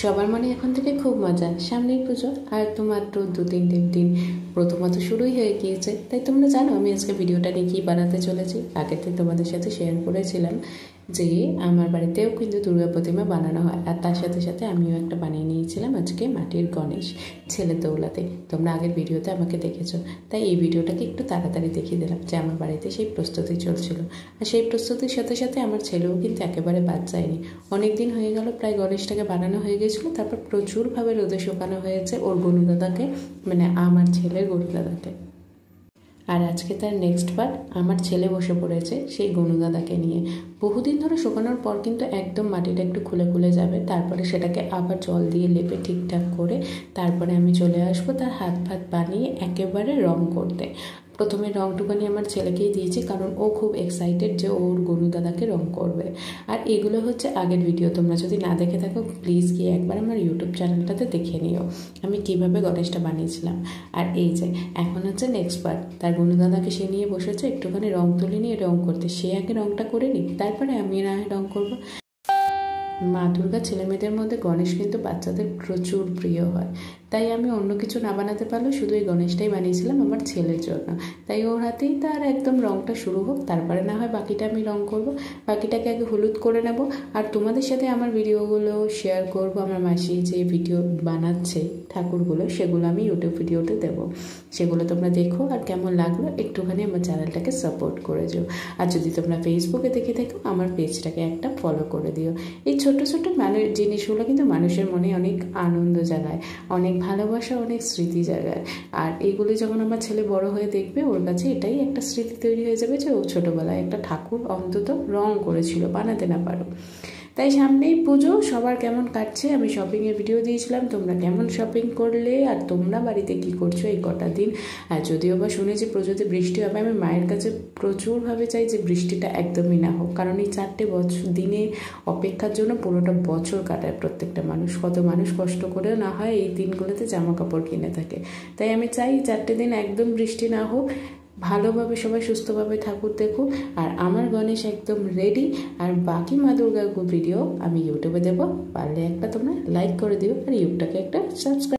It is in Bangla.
সবার মনে এখন থেকে খুব মজা, সামনেই পুজো আর তো মাত্র 2-3 দিন প্রথমত শুরুই হয়ে গিয়েছে। তাই তোমরা জানো আমি আজকে ভিডিওটা নিয়ে কী বানাতে চলেছি। আগের দিন তোমাদের সাথে শেয়ার করেছিলাম যে আমার বাড়িতেও কিন্তু দুর্গা প্রতিমা বানানো হয়, আর তার সাথে সাথে আমিও একটা বানিয়ে নিয়েছিলাম আজকে মাটির গণেশ ছেলের দৌলাতে। তোমরা আগের ভিডিওতে আমাকে দেখেছো, তাই এই ভিডিওটাকে একটু তাড়াতাড়ি দেখিয়ে দিলাম যে আমার বাড়িতে সেই প্রস্তুতি চলছিল। আর সেই প্রস্তুতির সাথে সাথে আমার ছেলেও কিন্তু একেবারে বাদ যায়নি। অনেক দিন হয়ে গেল, প্রায় গণেশটাকে বানানো হয়ে গেছিলো, তারপর প্রচুরভাবে রোদে শুকানো হয়েছে ওর গনুদাদাকে, মানে আমার ছেলের গনুদাদাকে। আর আজকে তার নেক্সট পার্ট, আমার ছেলে বসে পড়েছে সেই গনুদাদাকে নিয়ে। বহুদিন ধরে শুকানোর পর কিন্তু একদম মাটিটা একটু খুলে খুলে যাবে, তারপরে সেটাকে আবার জল দিয়ে লেপে ঠিকঠাক করে তারপরে আমি চলে আসবো তার হাত ফাত বানিয়ে একেবারে রং করতে। প্রথমে রংটুকানি আমার ছেলেকেই দিয়েছি, কারণ ও খুব এক্সাইটেড যে ওর গনুদাদাকে রং করবে। আর এগুলো হচ্ছে আগের ভিডিও, তোমরা যদি না দেখে থাকো প্লিজ গিয়ে একবার আমার ইউটিউব চ্যানেলটাতে দেখে নিও আমি কিভাবে গণেশটা বানিয়েছিলাম। আর এই যে এখন হচ্ছে নেক্সট পার্ট, তার গনুদাদাকে সে নিয়ে বসেছে একটুখানি রং তুলে নিয়ে রং করতে। সে আগে রংটা করে নিক, তারপরে আমি না হয় রং করবো। মা দুর্গা ছেলেমেয়েদের মধ্যে গণেশ কিন্তু বাচ্চাদের প্রচুর প্রিয় হয়, তাই আমি অন্য কিছু না বানাতে পারলেও শুধু এই গণেশটাই বানিয়েছিলাম আমার ছেলের জন্য। তাই ওর হাতেই তার একদম রংটা শুরু হোক, তারপরে না হয় বাকিটা আমি রং করব। বাকিটাকে আগে হলুদ করে নেব, আর তোমাদের সাথে আমার ভিডিওগুলো শেয়ার করব। আমার মাসি যে ভিডিও বানাচ্ছে ঠাকুরগুলো, সেগুলো আমি ইউটিউব ভিডিওতে দেবো, সেগুলো তোমরা দেখো। আর কেমন লাগলো একটুখানি আমার চ্যানেলটাকে সাপোর্ট করে দিও। আর যদি তোমরা ফেসবুকে দেখে থাকো আমার পেজটাকে একটা ফলো করে দিও। এই ছোট ছোট জিনিসগুলো কিন্তু মানুষের মনে অনেক আনন্দ জাগায়, অনেক ভালোবাসা, অনেক স্মৃতি জাগায়। আর এইগুলি যখন আমার ছেলে বড় হয়ে দেখবে, ওর কাছে এটাই একটা স্মৃতি তৈরি হয়ে যাবে যে ও ছোটোবেলায় একটা ঠাকুর অন্তত রং করেছিল, বানাতে না পারো। তাই সামনেই পুজো, সবার কেমন কাটছে। আমি শপিংয়ের ভিডিও দিয়েছিলাম, তোমরা কেমন শপিং করলে আর তোমরা বাড়িতে কি করছো এই কটা দিন। আর যদিও বা শুনেছি প্রচুর বৃষ্টি হবে, আমি মায়ের কাছে প্রচুরভাবে চাই যে বৃষ্টিটা একদমই না হোক, কারণ এই 4টে বছর দিনে অপেক্ষার জন্য পুরোটা বছর কাটায় প্রত্যেকটা মানুষ। কত মানুষ কষ্ট করেও না হয় এই দিনগুলোতে জামা কাপড় কিনে থাকে। তাই আমি চাই 4টে দিন একদম বৃষ্টি না হোক, ভালোভাবে সবাই সুস্থভাবে ঠাকুর দেখুক। আর আমার গণেশ একদম রেডি। আর বাকি মা দুর্গার ভিডিও আমি ইউটিউবে দেবো, পারলে একটা তোমরা লাইক করে দিও আর ইউটিউবটাকে একটা সাবস্ক্রাইব